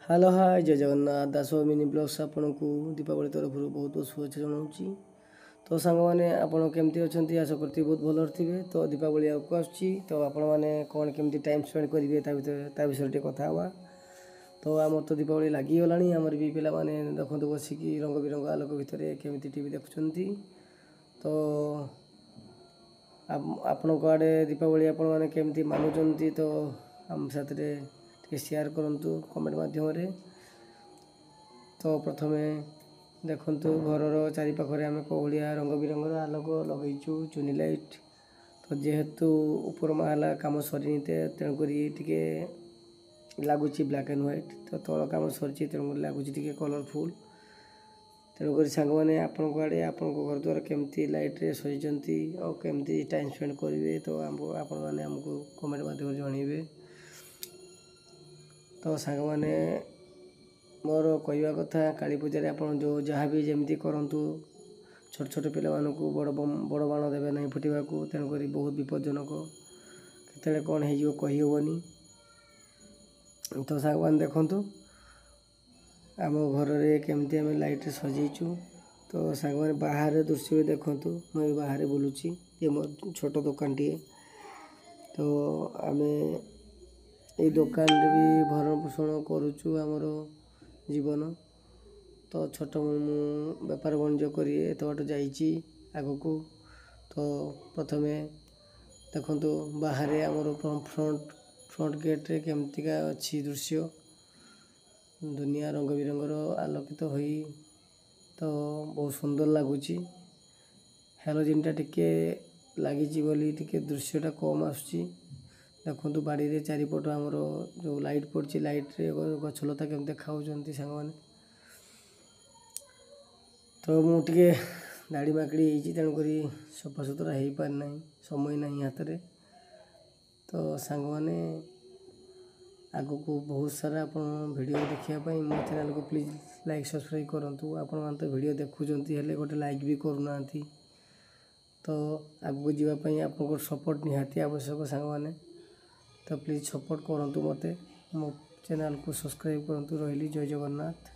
Hello hi जय जगन्नाथ दास mini blogs आपन को दीपावली तरफ बहुत बहुत शुभेच्छा जनाऊँगी। तो सांग मैंने आपड़ केमती अच्छा आशा करती बहुत भल थे। तो दीपावली आगे आसूँ तो आपण मैंने कौन केमती टाइम स्पेंड करेंगे ता विषय कथा हवा। तो आमर तो दीपावली लगिगला आमर भी पे देखते बसिकी रंग बिरंग आलोक भितर केमी टी देखुं। तो आपण आड़े दीपावली आपण मैंने केमती मानुंट तो आम साथ शेयर करूँ कमेंट मध्यम। तो प्रथम देखु घर चारिपाखे आम कौलिया रंग बिरंगर आलोक लगेचु चुनी लाइट। तो जेहेतु ऊपर महला कम सरी तेणुक लगुच ब्लैक एंड व्हाइट। तो तल कम सरी तेणुक लगुच कलरफुल। तेणुक सांग मैंने आपण आड़े आपण घर द्वारा केमती लाइट रे सजी और केमती टाइम स्पेंड करेंगे तो आपण मैंने आमको कमेंट मध्यम जनइबे। तो सांग मैंने मोर कहवा कथा काली पूजा आप जो जहाँ भी जमी करूँ छोट छोट पिला बड़ बाण देवे ना फुटा को तेणुक बहुत विपज्जनक केतले कौन हो कहीहबनी। तो सांग मैंने देखु आम घर केमती आम लाइट सजैचु। तो सांग मैंने बाहर दृश्य भी देखु मुझे बाहर बुलूची ये मो छोट दुकान टे। तो आम ये दुकान भी भरण पोषण करुचु आमर जीवन। तो छोट बेपार वाणिज्य करी एत बाट जाइए आग को। तो प्रथम देखु बाहर आमर फ्रंट गेट रे केमतिका अच्छी दृश्य दुनिया रंग बिरंगर आलोकित हो तो बहुत सुंदर लगुच। हेलोजिन टिके लगी बोली टिके दृश्यटा कम आसुची। देखु बाड़ी चारिपट आमर जो लाइट पड़ी लाइट रे गछलता केमती खाऊँ सांग मैंने। तो मुझे दाड़ी माकड़ी तेणुक सफा सुतरा हो पारना समय ना हाथ में। तो सांग मैंने आग को बहुत सारा आप वीडियो देखापी मो चैनल को प्लीज लाइक सब्सक्राइब करूँ। आपण तो वीडियो देखुं गोटे लाइक भी करूना। तो आगू जावाई आप सपोर्ट निहाती आवश्यक सांग मैंने। तो प्लीज सपोर्ट करूँ मत मो चैनल को सब्सक्राइब करूँ। रही जय जगन्नाथ।